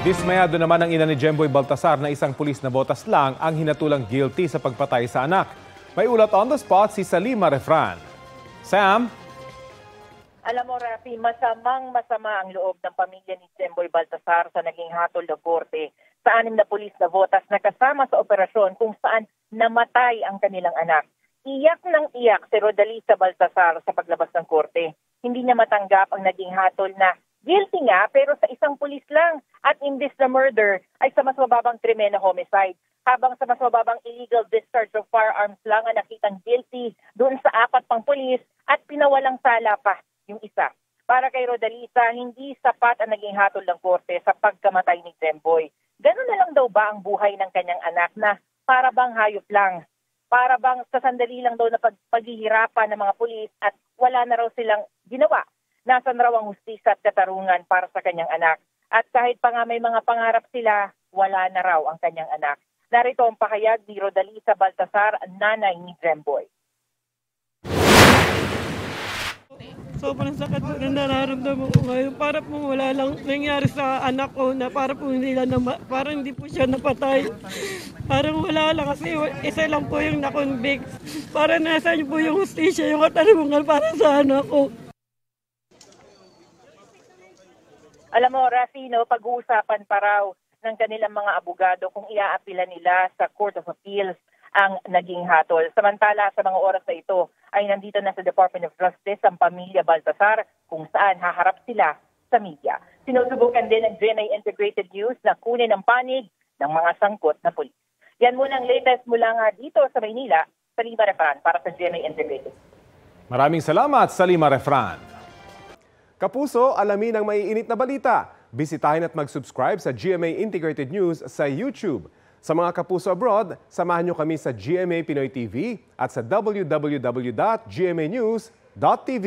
Dismayado naman ang ina ni Jemboy Baltasar na isang pulis na botas lang ang hinatulang guilty sa pagpatay sa anak. May ulat on the spot si Salima Refran. Sam? Alam mo, Rafi, masama ang loob ng pamilya ni Jemboy Baltasar sa naging hatol ng korte sa 6 na pulis na botas na kasama sa operasyon kung saan namatay ang kanilang anak. Iyak ng iyak si Rodalisa Baltasar sa paglabas ng korte. Hindi niya matanggap ang naging hatol na guilty nga pero sa isang pulis lang at imbis na murder ay sa mas mababang krimen na homicide. Habang sa mas mababang illegal discharge of firearms lang ang nakitang guilty doon sa 4 pang pulis at pinawalang sala pa yung isa. Para kay Rodalisa, hindi sapat ang naging hatol ng korte sa pagkamatay ni Jemboy. Ganun na lang daw ba ang buhay ng kanyang anak na para bang hayop lang? Para bang sa sandali lang daw na paghihirapan ng mga pulis at wala na raw silang ginawa? Nasaan raw ang hustisya at katarungan para sa kanyang anak? At kahit pa nga may mga pangarap sila, wala na raw ang kanyang anak. Narito ang pakayag ni Rodalisa Baltasar, nanay ni Jemboy. Sobrang sakit po na nararamdaman ko ngayon. Para po wala lang nangyari sa anak ko na para po parang hindi po siya napatay. Parang wala lang kasi isa lang po yung na-convict. Para nasa niyo po yung hustisya, yung katarungan para sa anak ko. Alam mo, Rafino, pag-uusapan pa raw ng kanilang mga abogado kung iaapila nila sa Court of Appeals ang naging hatol. Samantala, sa mga oras na ito ay nandito na sa Department of Justice ang pamilya Baltasar kung saan haharap sila sa media. Sinusubukan din ng GMA Integrated News na kunin ang panig ng mga sangkot na pulis. Yan muna ang latest mula nga dito sa Maynila, Salima Refran para sa GMA Integrated. Maraming salamat, Salima Refran. Kapuso, alamin ang maiinit na balita. Bisitahin at mag-subscribe sa GMA Integrated News sa YouTube. Sa mga kapuso abroad, samahan nyo kami sa GMA Pinoy TV at sa www.gmanews.tv.